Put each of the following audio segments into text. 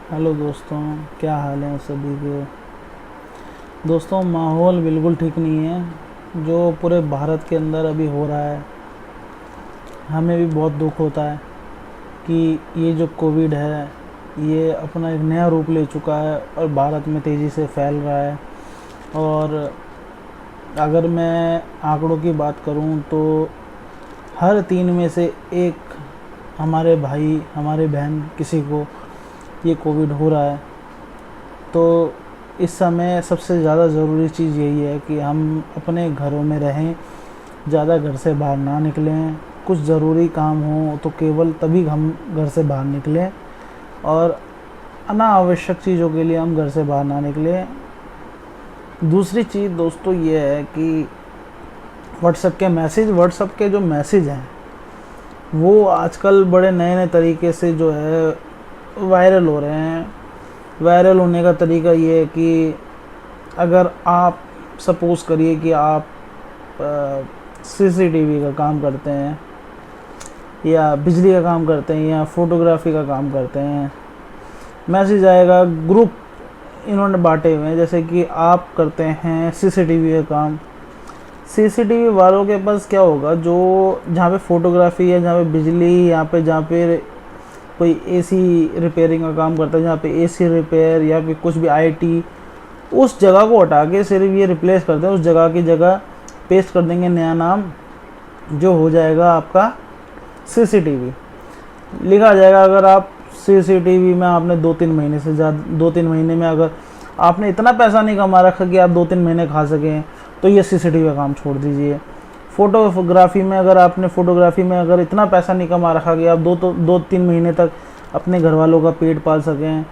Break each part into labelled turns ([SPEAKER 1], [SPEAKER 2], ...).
[SPEAKER 1] Hello दोस्तों, क्या हाल है सभी के। दोस्तों, माहौल बिल्कुल ठीक नहीं है जो पूरे भारत के अंदर अभी हो रहा है। हमें भी बहुत दुख होता है कि ये जो कोविड है ये अपना एक नया रूप ले चुका है और भारत में तेज़ी से फैल रहा है। और अगर मैं आंकड़ों की बात करूं तो हर 3 में से एक हमारे भाई हमारे बहन किसी को ये कोविड हो रहा है। तो इस समय सबसे ज़्यादा ज़रूरी चीज़ यही है कि हम अपने घरों में रहें, ज़्यादा घर से बाहर ना निकलें। कुछ ज़रूरी काम हो तो केवल तभी हम घर से बाहर निकलें और अनावश्यक चीज़ों के लिए हम घर से बाहर ना निकलें। दूसरी चीज़ दोस्तों ये है कि व्हाट्सएप के जो मैसेज हैं वो आजकल बड़े नए नए तरीके से जो है वायरल हो रहे हैं। वायरल होने का तरीका ये है कि अगर आप सपोज़ करिए कि आप सीसीटीवी का काम करते हैं या बिजली का काम करते हैं या फोटोग्राफी का काम करते हैं, मैसेज आएगा। ग्रुप इन्होंने बांटे हुए हैं, जैसे कि आप करते हैं सीसीटीवी का काम। सीसीटीवी वालों के पास क्या होगा, जो जहाँ पे फोटोग्राफी है, जहाँ पे बिजली, जहाँ पे कोई एसी रिपेयरिंग का काम करता है, जहाँ पे एसी रिपेयर या फिर कुछ भी आईटी, उस जगह को हटा के सिर्फ ये रिप्लेस करते हैं। उस जगह की जगह पेस्ट कर देंगे नया नाम, जो हो जाएगा आपका सीसीटीवी। लिखा जाएगा अगर आप सीसीटीवी में आपने 2-3 महीने से ज़्यादा 2-3 महीने में अगर आपने इतना पैसा नहीं कमा रखा कि आप 2-3 महीने खा सकें तो ये सीसीटीवी का काम छोड़ दीजिए। फोटोग्राफी में अगर इतना पैसा नहीं कमा रखा कि आप 2-3 महीने तक अपने घर वालों का पेट पाल सकें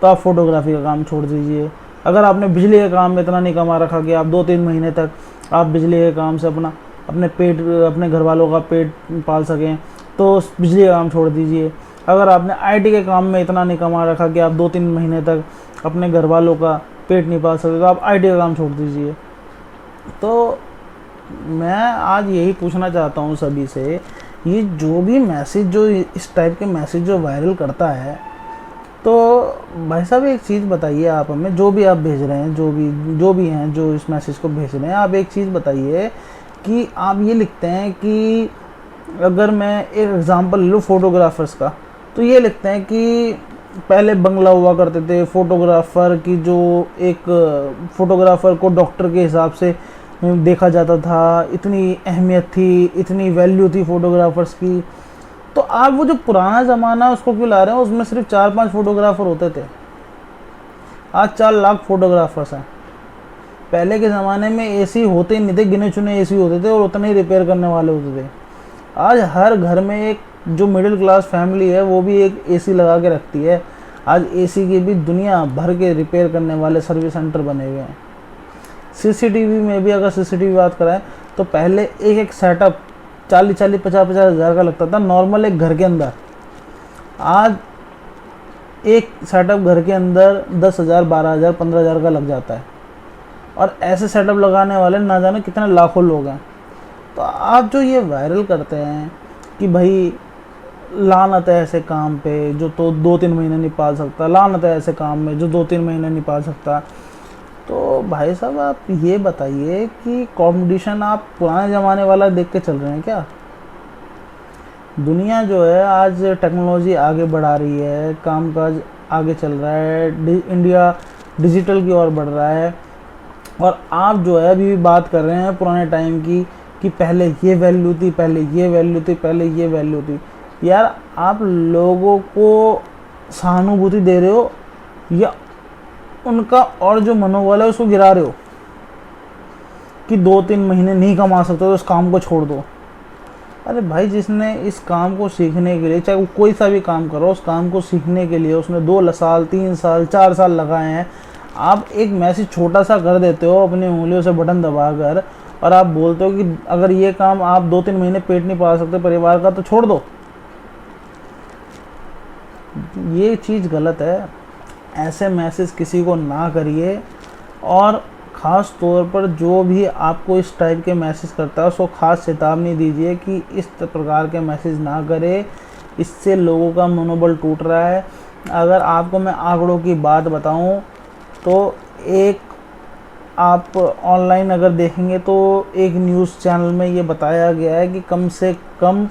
[SPEAKER 1] तो आप फोटोग्राफी का काम छोड़ दीजिए। अगर आपने बिजली के काम में इतना नहीं कमा रखा कि आप 2-3 महीने तक आप बिजली के काम से अपने घर वालों का पेट पाल सकें तो बिजली का काम छोड़ दीजिए। अगर आपने आईटी के काम में इतना नहीं कमा रखा कि आप 2-3 महीने तक अपने घर वालों का पेट नहीं पाल सकते तो आप आईटी का काम छोड़ दीजिए। तो मैं आज यही पूछना चाहता हूँ सभी से, ये जो भी मैसेज, जो इस टाइप के मैसेज जो वायरल करता है, तो भाई साहब एक चीज़ बताइए आप हमें, जो भी आप भेज रहे हैं, जो भी हैं जो इस मैसेज को भेज रहे हैं, आप एक चीज़ बताइए कि आप ये लिखते हैं कि अगर मैं एक एग्ज़ाम्पल लूँ फोटोग्राफर्स का, तो ये लिखते हैं कि पहले बंगला हुआ करते थे फोटोग्राफर की, जो एक फोटोग्राफर को डॉक्टर के हिसाब से देखा जाता था, इतनी अहमियत थी, इतनी वैल्यू थी फोटोग्राफर्स की। तो आप वो जो पुराना ज़माना उसको क्यों ला रहे हैं, उसमें सिर्फ 4-5 फोटोग्राफर होते थे, आज 4 लाख फोटोग्राफर्स हैं। पहले के ज़माने में एसी होते ही नहीं थे, गिने चुने एसी होते थे और उतने ही रिपेयर करने वाले होते थे। आज हर घर में एक जो मिडिल क्लास फैमिली है वो भी एक एसी लगा के रखती है। आज एसी की भी दुनिया भर के रिपेयर करने वाले सर्विस सेंटर बने हुए हैं। सीसीटीवी में भी अगर सीसीटीवी बात कराएं तो पहले एक एक सेटअप 40-40, 50-50 हज़ार का लगता था नॉर्मल एक घर के अंदर। आज एक सेटअप घर के अंदर 10,000, 12,000, 15,000 का लग जाता है और ऐसे सेटअप लगाने वाले ना जाने कितने लाखों लोग हैं। तो आप जो ये वायरल करते हैं कि भाई लानत है ऐसे काम पे जो तो 2-3 महीने नहीं पाल सकता, लानत है ऐसे काम में जो 2-3 महीने नहीं पाल सकता, तो भाई साहब आप ये बताइए कि कंपटीशन आप पुराने ज़माने वाला देख के चल रहे हैं क्या। दुनिया जो है आज टेक्नोलॉजी आगे बढ़ा रही है, कामकाज आगे चल रहा है, इंडिया डिजिटल की ओर बढ़ रहा है और आप जो है अभी भी बात कर रहे हैं पुराने टाइम की कि पहले ये वैल्यू थी, पहले ये वैल्यू थी, पहले ये वैल्यू थी। यार आप लोगों को सहानुभूति दे रहे हो या उनका और जो मनोबल है उसको गिरा रहे हो कि 2-3 महीने नहीं कमा सकते तो उस काम को छोड़ दो। अरे भाई, जिसने इस काम को सीखने के लिए, चाहे वो कोई सा भी काम करो, उस काम को सीखने के लिए उसने 2 साल, 3 साल, 4 साल लगाए हैं। आप एक मैसेज छोटा सा कर देते हो अपनी उंगलियों से बटन दबाकर और आप बोलते हो कि अगर ये काम आप 2-3 महीने पेट नहीं पाल सकते परिवार का तो छोड़ दो। ये चीज़ गलत है। ऐसे मैसेज किसी को ना करिए और ख़ास तौर पर जो भी आपको इस टाइप के मैसेज करता है उसको ख़ास चेतावनी दीजिए कि इस प्रकार के मैसेज ना करे। इससे लोगों का मनोबल टूट रहा है अगर आपको मैं आंकड़ों की बात बताऊं तो एक आप ऑनलाइन अगर देखेंगे तो एक न्यूज़ चैनल में ये बताया गया है कि कम से कम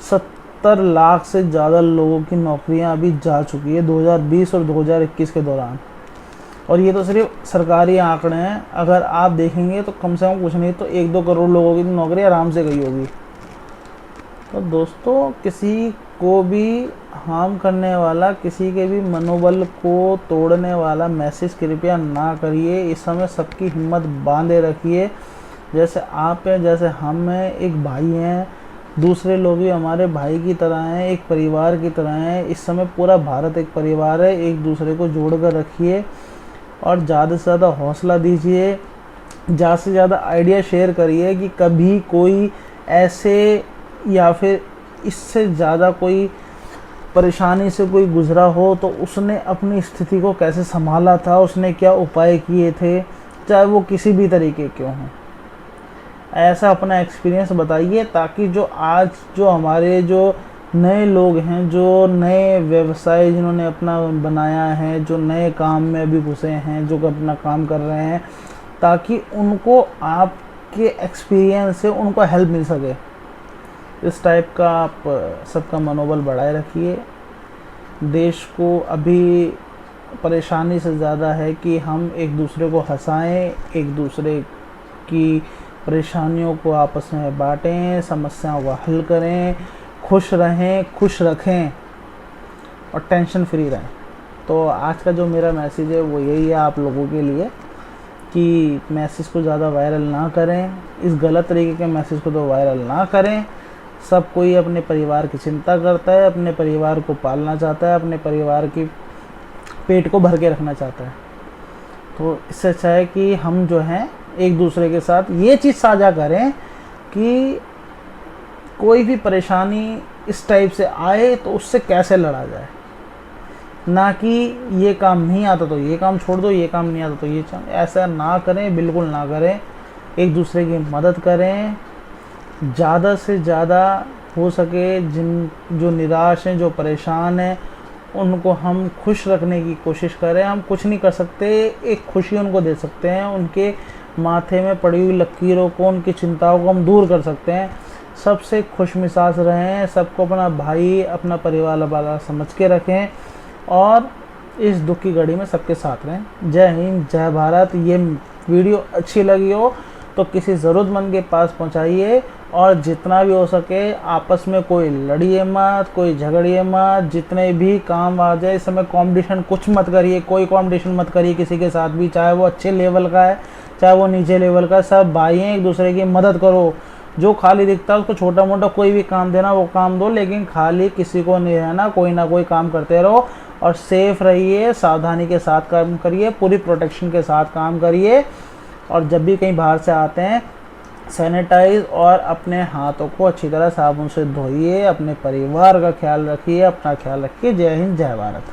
[SPEAKER 1] 70 लाख से ज़्यादा लोगों की नौकरियां अभी जा चुकी है 2020 और 2021 के दौरान। और ये तो सिर्फ सरकारी आंकड़े हैं, अगर आप देखेंगे तो कम से कम कुछ नहीं तो 1-2 करोड़ लोगों की नौकरी आराम से गई होगी। तो दोस्तों, किसी को भी हार्म करने वाला, किसी के भी मनोबल को तोड़ने वाला मैसेज कृपया ना करिए। इस समय सबकी हिम्मत बांधे रखिए। जैसे आप हैं, जैसे हम हैं, एक भाई हैं, दूसरे लोग भी हमारे भाई की तरह हैं, एक परिवार की तरह हैं। इस समय पूरा भारत एक परिवार है। एक दूसरे को जोड़ कर रखिए और ज़्यादा से ज़्यादा हौसला दीजिए, ज़्यादा से ज़्यादा आइडिया शेयर करिए कि कभी कोई ऐसे या फिर इससे ज़्यादा कोई परेशानी से कोई गुज़रा हो तो उसने अपनी स्थिति को कैसे संभाला था, उसने क्या उपाय किए थे, चाहे वो किसी भी तरीके के हों। ऐसा अपना एक्सपीरियंस बताइए ताकि जो आज जो हमारे जो नए लोग हैं, जो नए व्यवसाय जिन्होंने अपना बनाया है, जो नए काम में अभी घुसे हैं, जो अपना काम कर रहे हैं, ताकि उनको आपके एक्सपीरियंस से उनको हेल्प मिल सके। इस टाइप का आप सबका मनोबल बढ़ाए रखिए। देश को अभी परेशानी से ज़्यादा है कि हम एक दूसरे को हंसाएं, एक दूसरे की परेशानियों को आपस में बांटें, समस्याओं को हल करें, खुश रहें, खुश रखें और टेंशन फ्री रहें। तो आज का जो मेरा मैसेज है वो यही है आप लोगों के लिए कि मैसेज को ज़्यादा वायरल ना करें, इस गलत तरीके के मैसेज को तो वायरल ना करें। सब कोई अपने परिवार की चिंता करता है, अपने परिवार को पालना चाहता है, अपने परिवार की पेट को भर के रखना चाहता है। तो इससे अच्छा है कि हम जो हैं एक दूसरे के साथ ये चीज़ साझा करें कि कोई भी परेशानी इस टाइप से आए तो उससे कैसे लड़ा जाए, ना कि ये काम नहीं आता तो ये काम छोड़ दो, ये काम नहीं आता तो ये ऐसा ना करें, बिल्कुल ना करें। एक दूसरे की मदद करें, ज़्यादा से ज़्यादा हो सके जिन जो निराश हैं, जो परेशान हैं, उनको हम खुश रखने की कोशिश करें। हम कुछ नहीं कर सकते, एक खुशी उनको दे सकते हैं, उनके माथे में पड़ी हुई लकीरों को, उनकी चिंताओं को हम दूर कर सकते हैं। सबसे खुश मिजाज रहें, सबको अपना भाई, अपना परिवार वाला समझ के रखें और इस दुख की घड़ी में सबके साथ रहें। जय हिंद, जय भारत। ये वीडियो अच्छी लगी हो तो किसी ज़रूरतमंद के पास पहुंचाइए और जितना भी हो सके आपस में कोई लड़िए मत, कोई झगड़िए मत। जितने भी काम आ जाए, इस समय कंपटीशन कुछ मत करिए, कोई कंपटीशन मत करिए किसी के साथ भी, चाहे वो अच्छे लेवल का है चाहे वो नीचे लेवल का। सब भाई हैं, एक दूसरे की मदद करो। जो खाली दिखता है उसको छोटा मोटा कोई भी काम देना वो काम दो, लेकिन खाली किसी को नहीं रहना, कोई ना कोई काम करते रहो और सेफ रहिए, सावधानी के साथ काम करिए, पूरी प्रोटेक्शन के साथ काम करिए। और जब भी कहीं बाहर से आते हैं सैनिटाइज और अपने हाथों को अच्छी तरह साबुन से धोइए। अपने परिवार का ख्याल रखिए, अपना ख्याल रखिए। जय हिंद, जय भारत।